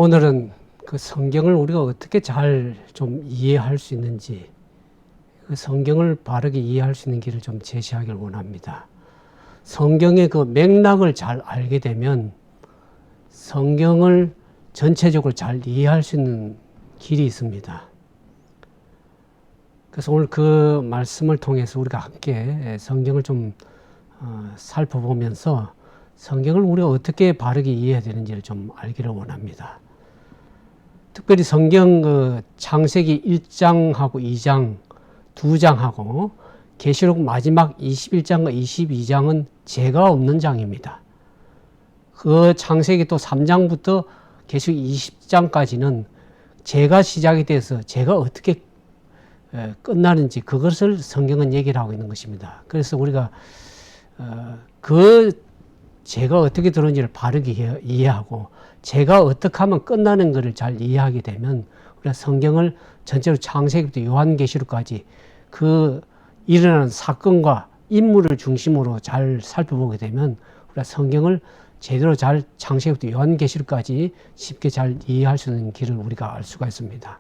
오늘은 그 성경을 우리가 어떻게 잘 좀 이해할 수 있는지, 그 성경을 바르게 이해할 수 있는 길을 좀 제시하길 원합니다. 성경의 그 맥락을 잘 알게 되면 성경을 전체적으로 잘 이해할 수 있는 길이 있습니다. 그래서 오늘 그 말씀을 통해서 우리가 함께 성경을 좀 살펴보면서 성경을 우리가 어떻게 바르게 이해해야 되는지를 좀 알기를 원합니다. 특별히 성경 그 창세기 1장하고 2장, 2장하고 계시록 마지막 21장과 22장은 죄가 없는 장입니다. 그 창세기 또 3장부터 계시록 20장까지는 죄가 시작이 돼서 죄가 어떻게 끝나는지 그것을 성경은 얘기를 하고 있는 것입니다. 그래서 우리가 그 죄가 어떻게 들어오는지를 바르게 이해하고 죄가 어떻게 하면 끝나는 것을 잘 이해하게 되면 우리가 성경을 전체로 창세기부터 요한계시록까지 그 일어나는 사건과 인물을 중심으로 잘 살펴보게 되면 우리가 성경을 제대로 잘 창세기부터 요한계시록까지 쉽게 잘 이해할 수 있는 길을 우리가 알 수가 있습니다.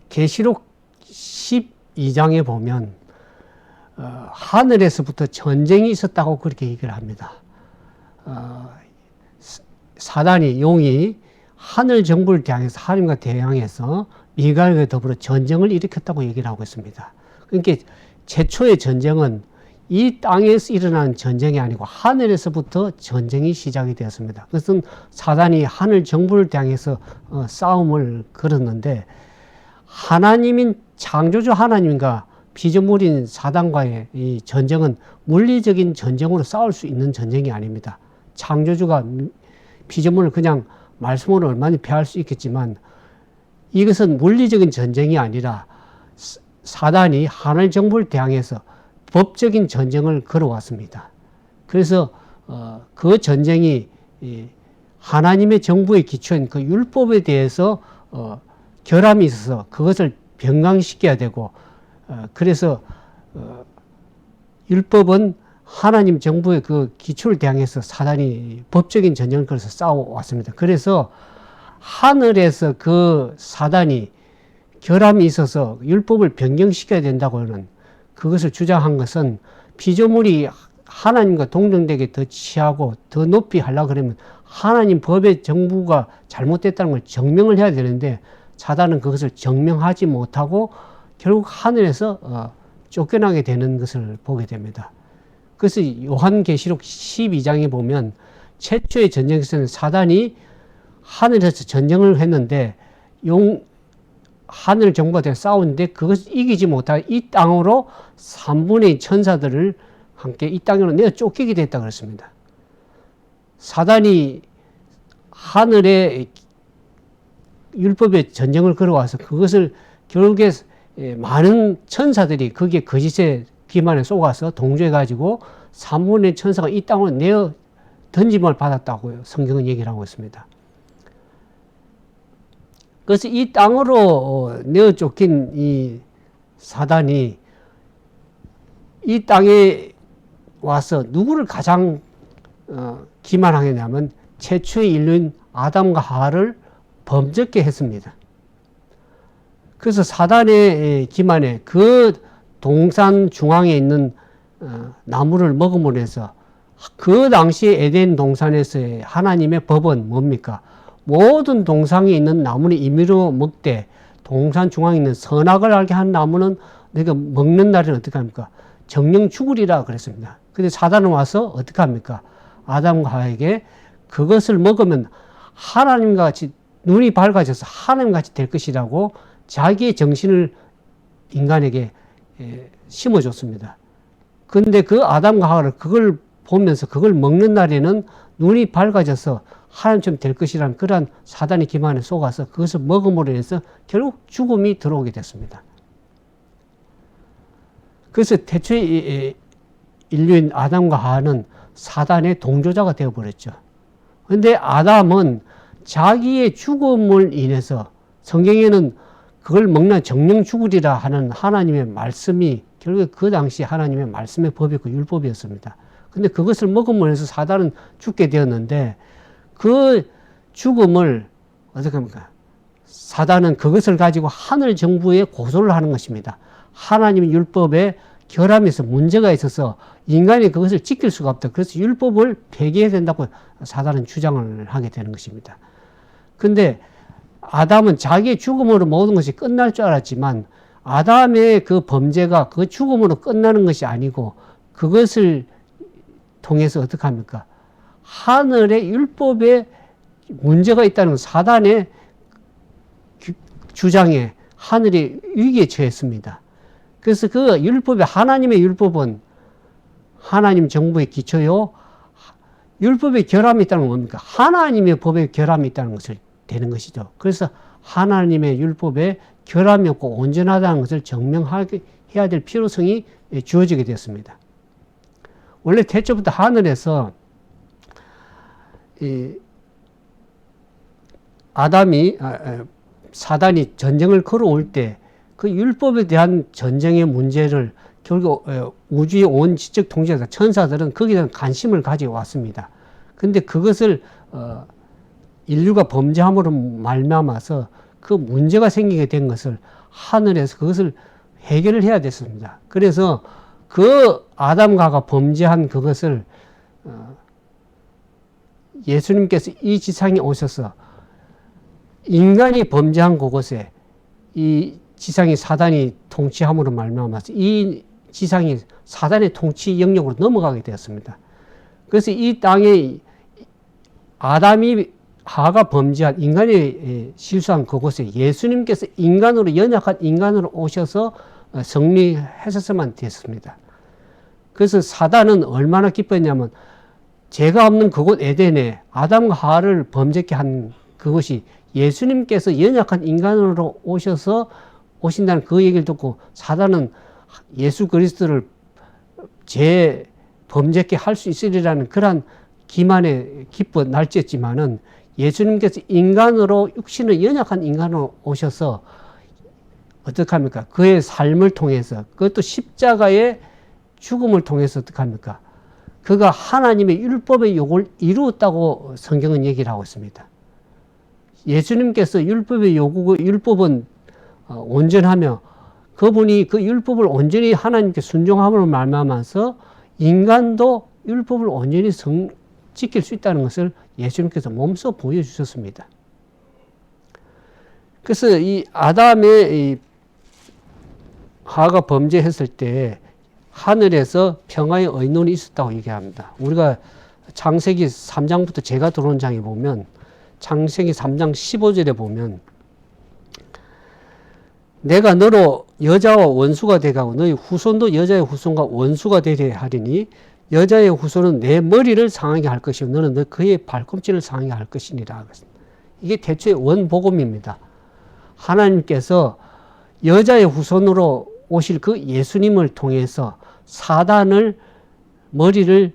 계시록 12장에 보면 하늘에서부터 전쟁이 있었다고 그렇게 얘기를 합니다. 사단이, 용이 하늘 정부를 대항해서 하나님과 대항해서 미가엘과 더불어 전쟁을 일으켰다고 얘기를 하고 있습니다. 그러니까 최초의 전쟁은 이 땅에서 일어나는 전쟁이 아니고 하늘에서부터 전쟁이 시작이 되었습니다. 그것은 사단이 하늘 정부를 대항해서 싸움을 걸었는데 하나님인 창조주 하나님과 피조물인 사단과의 이 전쟁은 물리적인 전쟁으로 싸울 수 있는 전쟁이 아닙니다. 창조주가 피조물을 그냥 말씀으로 얼마나 패할 수 있겠지만 이것은 물리적인 전쟁이 아니라 사단이 하늘 정부를 대항해서 법적인 전쟁을 걸어왔습니다. 그래서 그 전쟁이 하나님의 정부의 기초인 그 율법에 대해서 결함이 있어서 그것을 변강시켜야 되고 그래서 율법은 하나님 정부의 그 기초를 대항해서 사단이 법적인 전쟁을 걸어서 싸워왔습니다. 그래서 하늘에서 그 사단이 결함이 있어서 율법을 변경시켜야 된다고 하는 그것을 주장한 것은 피조물이 하나님과 동등되게 더 취하고 더 높이 하려고 그러면 하나님 법의 정부가 잘못됐다는 걸 증명을 해야 되는데 사단은 그것을 증명하지 못하고 결국 하늘에서 쫓겨나게 되는 것을 보게 됩니다. 그래서 요한계시록 12장에 보면 최초의 전쟁에서는 사단이 하늘에서 전쟁을 했는데 하늘 정부와 대해 싸우는데 그것을 이기지 못하고 이 땅으로 3분의 2 천사들을 함께 이 땅으로 내어 쫓기게 됐다 그랬습니다. 사단이 하늘에 율법의 전쟁을 걸어와서 그것을 결국에 많은 천사들이 거기에 거짓의 기만에 속아서 동조해가지고 3분의 1 천사가 이 땅으로 내어 던짐을 받았다고요. 성경은 얘기를 하고 있습니다. 그래서 이 땅으로 내어 쫓긴 이 사단이 이 땅에 와서 누구를 가장 기만하겠냐면 최초의 인류인 아담과 하와를 범죄케 했습니다. 그래서 사단의 기만에 그 동산 중앙에 있는 나무를 먹음으로 해서 그 당시에 에덴 동산에서의 하나님의 법은 뭡니까? 모든 동산에 있는 나무는 임의로 먹되 동산 중앙에 있는 선악을 알게 한 나무는 내가 먹는 날에는 어떻게 합니까? 정령 죽으리라 그랬습니다. 근데 사단은 와서 어떻게 합니까? 아담과 하와에게 그것을 먹으면 하나님과 같이 눈이 밝아져서 하나님같이 될 것이라고 자기의 정신을 인간에게 심어줬습니다. 근데 그 아담과 하와를 그걸 보면서 그걸 먹는 날에는 눈이 밝아져서 하나님처럼 될 것이라는 그러한 사단의 기만에 속아서 그것을 먹음으로 해서 결국 죽음이 들어오게 됐습니다. 그래서 태초의 인류인 아담과 하와는 사단의 동조자가 되어버렸죠. 그런데 아담은 자기의 죽음을 인해서 성경에는 그걸 먹는 정령 죽으리라 하는 하나님의 말씀이 결국 그 당시 하나님의 말씀의 법이 그 율법이었습니다. 근데 그것을 먹음으로 해서 사단은 죽게 되었는데 그 죽음을 어떻게 합니까? 사단은 그것을 가지고 하늘 정부에 고소를 하는 것입니다. 하나님의 율법에 결함에서 문제가 있어서 인간이 그것을 지킬 수가 없다. 그래서 율법을 폐기해야 된다고 사단은 주장을 하게 되는 것입니다. 근데 아담은 자기의 죽음으로 모든 것이 끝날 줄 알았지만 아담의 그 범죄가 그 죽음으로 끝나는 것이 아니고 그것을 통해서 어떻게 합니까? 하늘의 율법에 문제가 있다는 사단의 주장에 하늘이 위기에 처했습니다. 그래서 그 율법이 하나님의 율법은 하나님 정부의 기초요. 율법에 결함이 있다는 건 뭡니까? 하나님의 법에 결함이 있다는 것을 되는 것이죠. 그래서 하나님의 율법에 결함이 없고 온전하다는 것을 증명해야 될 필요성이 주어지게 되었습니다. 원래 태초부터 하늘에서 사단이 전쟁을 걸어올 때 그 율법에 대한 전쟁의 문제를 결국 우주의 온 지적 통제자 천사들은 거기에 대한 관심을 가지고 왔습니다. 근데 그것을 인류가 범죄함으로 말미암아서 그 문제가 생기게 된 것을 하늘에서 그것을 해결을 해야 됐습니다. 그래서 그 아담과가 범죄한 그것을 예수님께서 이 지상에 오셔서 인간이 범죄한 그곳에 이 지상이 사단이 통치함으로 말미암아서 이 지상이 사단의 통치 영역으로 넘어가게 되었습니다. 그래서 이 땅에 아담이 하가 범죄한 인간이 실수한 그곳에 예수님께서 인간으로 연약한 인간으로 오셔서 승리하셨으면 됐습니다. 그래서 사단은 얼마나 기뻤냐면 죄가 없는 그곳 에덴에 아담과 하와를 범죄케 한 그것이 예수님께서 연약한 인간으로 오신다는 그 얘기를 듣고 사단은 예수 그리스도를 죄 범죄케 할 수 있으리라는 그러한 기만에 기뻐 날뛰었지만은 예수님께서 인간으로 육신의 연약한 인간으로 오셔서 어떻게 합니까? 그의 삶을 통해서 그것도 십자가의 죽음을 통해서 어떻게 합니까? 그가 하나님의 율법의 요구를 이루었다고 성경은 얘기를 하고 있습니다. 예수님께서 율법의 요구, 율법은 온전하며 그분이 그 율법을 온전히 하나님께 순종함으로 말미암아서 인간도 율법을 온전히 지킬 수 있다는 것을 예수님께서 몸소 보여주셨습니다. 그래서 이 아담의 하가 범죄했을 때 하늘에서 평화의 의논이 있었다고 얘기합니다. 우리가 창세기 3장부터 제가 들어온 장에 보면 창세기 3장 15절에 보면 내가 너로 여자와 원수가 되가고 너희 후손도 여자의 후손과 원수가 되려 하리니 여자의 후손은 내 머리를 상하게 할 것이고 너는 너 그의 발꿈치를 상하게 할 것이니라. 이게 대초의 원복음입니다. 하나님께서 여자의 후손으로 오실 그 예수님을 통해서 사단을 머리를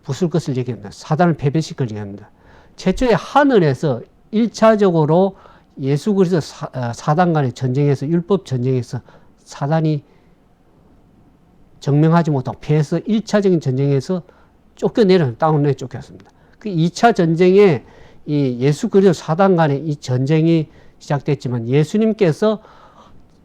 부술 것을 얘기합니다. 사단을 패배시킬 것을 얘기합니다. 최초의 하늘에서 1차적으로 예수 그리스도 사단 간의 전쟁에서 율법 전쟁에서 사단이 증명하지 못하고 패해서 1차적인 전쟁에서 쫓겨내려 땅을 쫓겼습니다. 그 2차 전쟁에 이 예수 그리스도 사단 간의 이 전쟁이 시작됐지만 예수님께서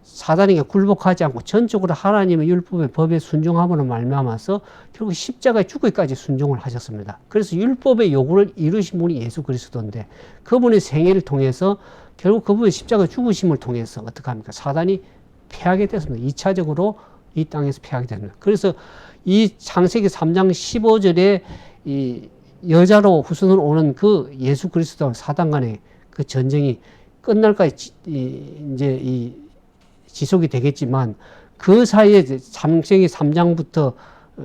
사단에게 굴복하지 않고 전적으로 하나님의 율법의 법에 순종함으로 말미암아서 결국 십자가에 죽기까지 순종을 하셨습니다. 그래서 율법의 요구를 이루신 분이 예수 그리스도인데 그분의 생애를 통해서 결국 그분의 십자가 죽으심을 통해서 어떻게 합니까? 사단이 패하게 됐습니다. 2차적으로 이 땅에서 패하게 됩니다. 그래서 이 창세기 3장 15절에 이 여자로 후손으로 오는 그 예수 그리스도와 사단 간의 그 전쟁이 끝날까지 이제 이 지속이 되겠지만 그 사이에 창세기 3장부터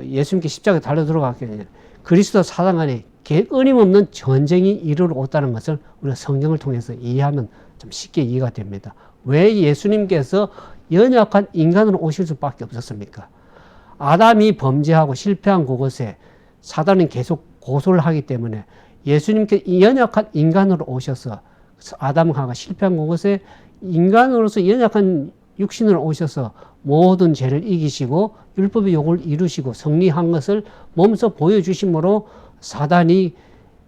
예수님께 십자가에 달려 들어가게 되면 그리스도 사단 간에 끊임없는 전쟁이 이루어졌다는 것을 우리가 성경을 통해서 이해하면 좀 쉽게 이해가 됩니다. 왜 예수님께서 연약한 인간으로 오실 수밖에 없었습니까? 아담이 범죄하고 실패한 그곳에 사단은 계속 고소를 하기 때문에 예수님께 연약한 인간으로 오셔서 아담과 하와가 실패한 그곳에 인간으로서 연약한 육신으로 오셔서 모든 죄를 이기시고 율법의 요구를 이루시고 승리한 것을 몸소 보여주심으로 사단이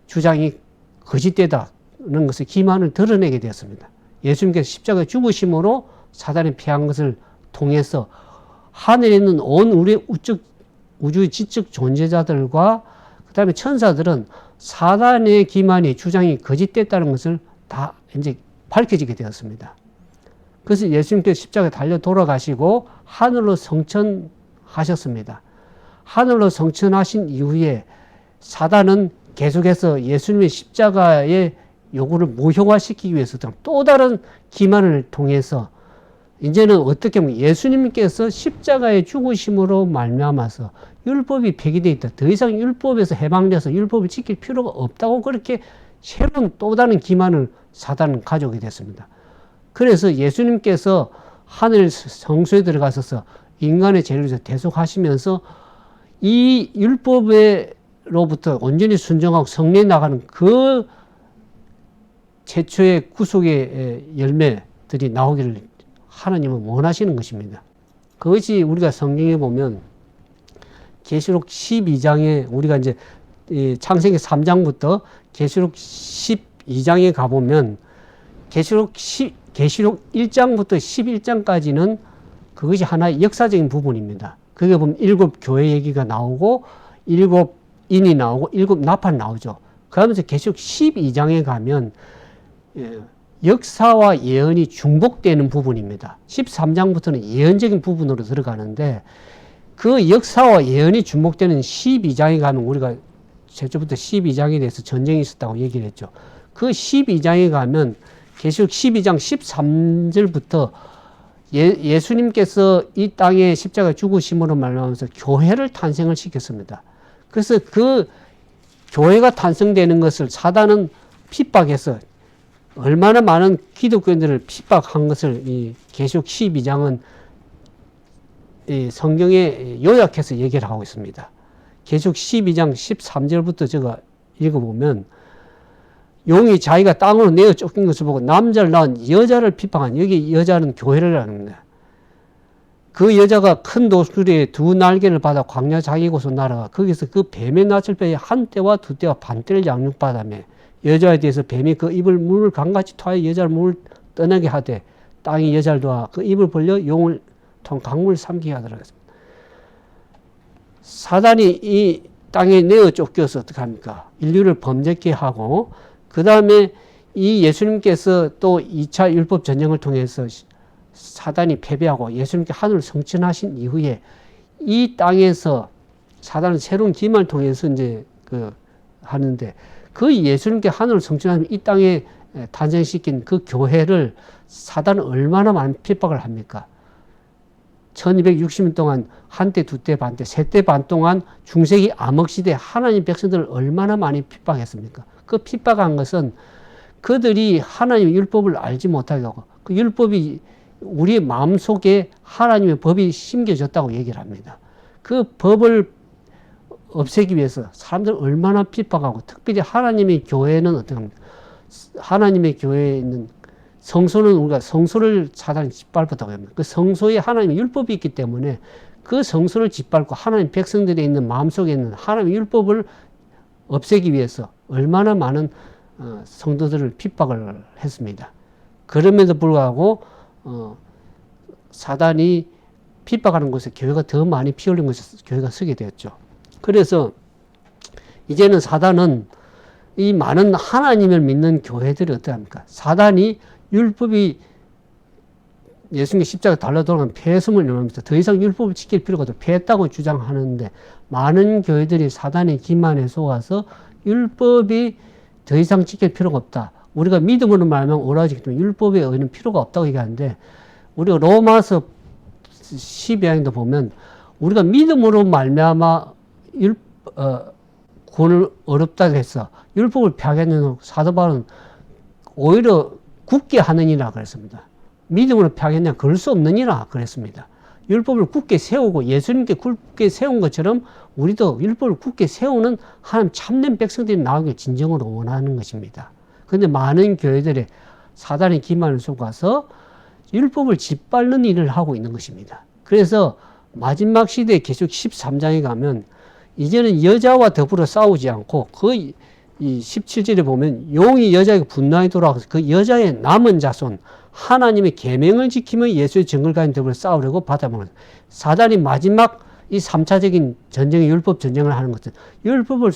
주장이 거짓되다는 것을 기만을 드러내게 되었습니다. 예수님께서 십자가에 죽으심으로 사단이 피한 것을 통해서 하늘에 있는 온 우리 우주의 지적 존재자들과 그 다음에 천사들은 사단의 기만이 주장이 거짓됐다는 것을 다 이제 밝혀지게 되었습니다. 그래서 예수님께서 십자가에 달려 돌아가시고 하늘로 성천하셨습니다. 하늘로 성천하신 이후에 사단은 계속해서 예수님의 십자가의 요구를 무효화시키기 위해서 또 다른 기만을 통해서 이제는 어떻게 보면 예수님께서 십자가의 죽으심으로 말미암아서 율법이 폐기되어 있다. 더 이상 율법에서 해방돼서 율법을 지킬 필요가 없다고 그렇게 새로운 또 다른 기만을 사단은 가져오게 됐습니다. 그래서 예수님께서 하늘 성소에 들어가셔서 인간의 죄를 위해서 대속하시면서 이 율법으로부터 온전히 순종하고 성리에 나가는 그 최초의 구속의 열매들이 나오기를 하나님은 원하시는 것입니다. 그것이 우리가 성경에 보면 계시록 12장에 우리가 이제 창세기 3장부터 계시록 12장에 가보면 계시록 1장부터 11장까지는 그것이 하나의 역사적인 부분입니다. 그게 보면 7교회 얘기가 나오고 7인이 나오고 7나팔 나오죠. 그러면서 계시록 12장에 가면 역사와 예언이 중복되는 부분입니다. 13장부터는 예언적인 부분으로 들어가는데 그 역사와 예언이 중복되는 12장에 가면 우리가 최초부터 12장에 대해서 전쟁이 있었다고 얘기를 했죠. 그 12장에 가면 계시록 12장 13절부터 예수님께서 이 땅에 십자가 죽으심으로 말미암아서 교회를 탄생을 시켰습니다. 그래서 그 교회가 탄생되는 것을 사단은 핍박해서 얼마나 많은 기독교인들을 핍박한 것을 이 계시록 12장은 이 성경에 요약해서 얘기를 하고 있습니다. 계시록 12장 13절부터 제가 읽어보면 용이 자기가 땅으로 내어 쫓긴 것을 보고 남자를 낳은 여자를 핍박한, 여기 여자는 교회를 하는데 그 여자가 큰 도수리에 두 날개를 받아 광야 자기 곳으로 날아가 거기서 그 뱀의 낯을 빼어 한 떼와 두 떼와 반 떼를 양육받아며 여자에 대해서 뱀이 그 입을 물을 강같이 토하여 여자를 물을 떠나게 하되 땅이 여자를 도와 그 입을 벌려 용을 통 강물 삼키게 하더라. 사단이 이 땅에 내어 쫓겨서 어떻게 합니까? 인류를 범죄케 하고 그 다음에 이 예수님께서 또 2차 율법 전쟁을 통해서 사단이 패배하고 예수님께 하늘을 성천하신 이후에 이 땅에서 사단은 새로운 기만을 통해서 이제 하는데 그 예수님께 하늘을 성천하신 이 땅에 탄생시킨 그 교회를 사단은 얼마나 많은 핍박을 합니까? 1260년 동안 한 때, 두 때, 반 때, 세 때 반 동안 중세기 암흑시대 하나님 백성들을 얼마나 많이 핍박했습니까? 그 핍박한 것은 그들이 하나님의 율법을 알지 못하게 하고 그 율법이 우리의 마음속에 하나님의 법이 심겨졌다고 얘기를 합니다. 그 법을 없애기 위해서 사람들을 얼마나 핍박하고 특별히 하나님의 교회는 어떻게 합니까? 하나님의 교회에 있는 성소는 우리가 성소를 사단이 짓밟았다고 합니다. 그 성소에 하나님의 율법이 있기 때문에 그 성소를 짓밟고 하나님 백성들이 있는 마음속에 있는 하나님의 율법을 없애기 위해서 얼마나 많은 성도들을 핍박을 했습니다. 그럼에도 불구하고 사단이 핍박하는 곳에 교회가 더 많이 피 흘린 곳에 교회가 서게 되었죠. 그래서 이제는 사단은 이 많은 하나님을 믿는 교회들이 어떻게 합니까? 사단이 율법이 예수님의 십자가 달라 돌아가면 폐했음을 일어나면서 더 이상 율법을 지킬 필요가 없다. 폐했다고 주장하는데 많은 교회들이 사단의 기만에 속아서 율법이 더 이상 지킬 필요가 없다. 우리가 믿음으로 말하면 오라지기 때문에 율법에 의는 필요가 없다고 얘기하는데 우리가 로마서 12장도 보면 우리가 믿음으로 말미암아 구원을 어렵다고 해서 율법을 폐하겠느냐 사도 바울은 오히려 굳게 하느니라 그랬습니다. 믿음으로 폐하겠냐 그럴 수 없느니라 그랬습니다. 율법을 굳게 세우고 예수님께 굳게 세운 것처럼 우리도 율법을 굳게 세우는 하나님 참된 백성들이 나오길 진정으로 원하는 것입니다. 그런데 많은 교회들이 사단의 기만을 속아서 율법을 짓밟는 일을 하고 있는 것입니다. 그래서 마지막 시대에 계속 13장에 가면 이제는 여자와 더불어 싸우지 않고 이 17절에 보면 용이 여자에게 분노하게 돌아가서 그 여자의 남은 자손 하나님의 계명을 지키며 예수의 정글과인 더불어 싸우려고 받아먹는 사단이 마지막 이 3차적인 전쟁의 율법 전쟁을 하는 것은 율법을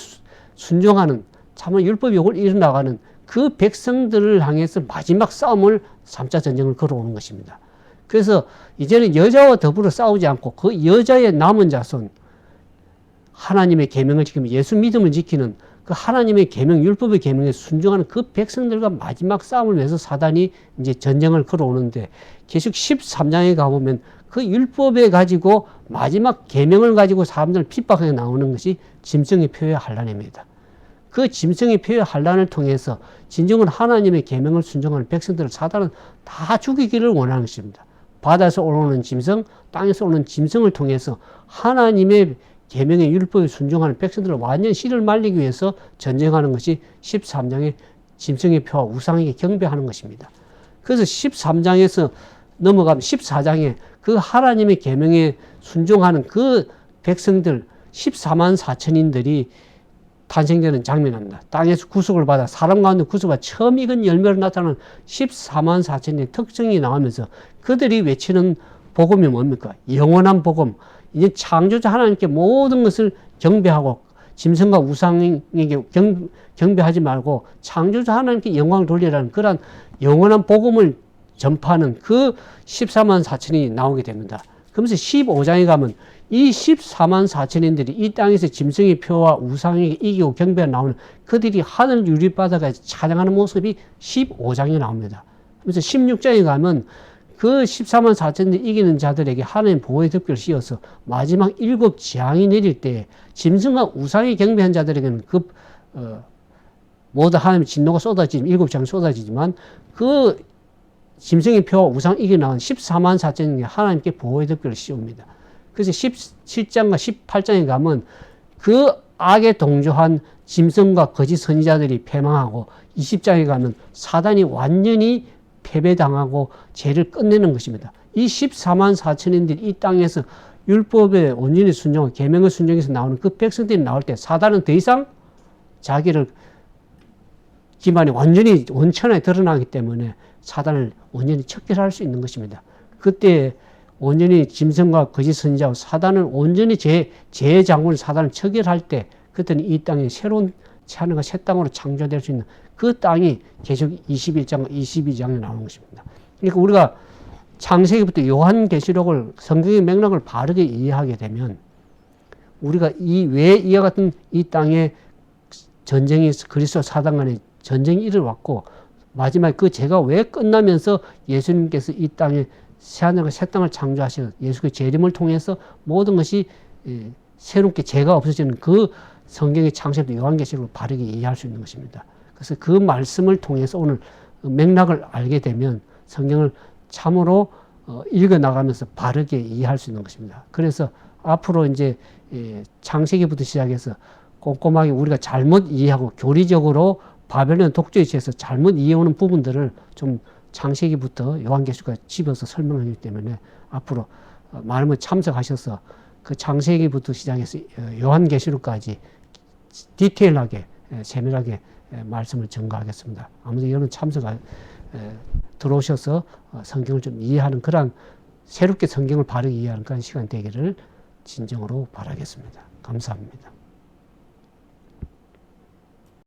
순종하는 참은 율법 욕을 이뤄나가는 그 백성들을 향해서 마지막 싸움을 3차 전쟁을 걸어오는 것입니다. 그래서 이제는 여자와 더불어 싸우지 않고 그 여자의 남은 자손 하나님의 계명을 지키며 예수 믿음을 지키는 그 하나님의 계명, 율법의 계명에 순종하는 그 백성들과 마지막 싸움을 위해서 사단이 이제 전쟁을 걸어오는데 계속 13장에 가보면 그 율법에 가지고 마지막 계명을 가지고 사람들을 핍박하게 나오는 것이 짐승의 표의 환란입니다. 그 짐승의 표의 환란을 통해서 진정으로 하나님의 계명을 순종하는 백성들을 사단은 다 죽이기를 원하는 것입니다. 바다에서 올라오는 짐승, 땅에서 오는 짐승을 통해서 하나님의 계명의 율법에 순종하는 백성들을 완전히 씨를 말리기 위해서 전쟁하는 것이 13장의 짐승의 표와 우상에게 경배하는 것입니다. 그래서 13장에서 넘어가면 14장에 그 하나님의 계명에 순종하는 그 백성들 14만 4천인들이 탄생되는 장면입니다. 땅에서 구속을 받아 사람 가운데 구속받아 처음 익은 열매로 나타나는 14만 4천의 특징이 나오면서 그들이 외치는 복음이 뭡니까? 영원한 복음. 이제 창조자 하나님께 모든 것을 경배하고 짐승과 우상에게 경배하지 말고 창조자 하나님께 영광을 돌리라는 그러한 영원한 복음을 전파하는 그 14만 4천이 나오게 됩니다. 그러면서 15장에 가면 이 14만 4천인들이 이 땅에서 짐승의 표와 우상에게 이기고 경배가 나오는 그들이 하늘 유리바다까지 찬양하는 모습이 15장에 나옵니다. 그래서 16장에 가면 그 14만 4천들 이기는 자들에게 하나님 보호의 덮개를 씌워서 마지막 7 재앙이 내릴 때 짐승과 우상에 경배한 자들에게는 모두 하나님의 진노가 쏟아지면 7 재앙이 쏟아지지만 그 짐승의 표와 우상 이겨 나온 14만 4천이 하나님께 보호의 덮개를 씌웁니다. 그래서 17장과 18장에 가면 그 악에 동조한 짐승과 거짓 선지자들이 패망하고 20장에 가면 사단이 완전히 패배당하고 죄를 끝내는 것입니다. 이 14만 4천인들이 이 땅에서 율법에 온전히 순종하고 계명의 순종에서 나오는 그 백성들이 나올 때 사단은 더 이상 자기를 기반이 완전히 원천하게 드러나기 때문에 사단을 온전히 척결할 수 있는 것입니다. 그때 온전히 짐승과 거짓 선지자와 사단을 온전히 죄의 장군을 사단을 척결할 때 그때는 이 땅에 새로운 하늘과 새 땅으로 창조될 수 있는 그 땅이 계속 21장과 22장에 나오는 것입니다. 그러니까 우리가 창세기부터 요한계시록을 성경의 맥락을 바르게 이해하게 되면 우리가 왜 이와 같은 이 땅에 전쟁이 그리스도 사단 간의 전쟁이 일어왔고 마지막에 그 죄가 왜 끝나면서 예수님께서 이 땅에 새하늘과 새 땅을 창조하시는 예수의 재림을 통해서 모든 것이 새롭게 죄가 없어지는 그 성경의 창세기부터 요한계시록을 바르게 이해할 수 있는 것입니다. 그래서 그 말씀을 통해서 오늘 맥락을 알게 되면 성경을 참으로 읽어나가면서 바르게 이해할 수 있는 것입니다. 그래서 앞으로 이제 창세기부터 시작해서 꼼꼼하게 우리가 잘못 이해하고 교리적으로 바벨론 독재에 취해서 잘못 이해오는 부분들을 좀 창세기부터 요한계시록까지 집어서 설명하기 때문에 앞으로 많은 분 참석하셔서 그 창세기부터 시작해서 요한계시록까지 디테일하게 세밀하게 말씀을 전가하겠습니다. 아무튼 여러분 들어오셔서 성경을 좀 이해하는 그런 새롭게 성경을 바르게 이해하는 그런 시간 되기를 진정으로 바라겠습니다. 감사합니다.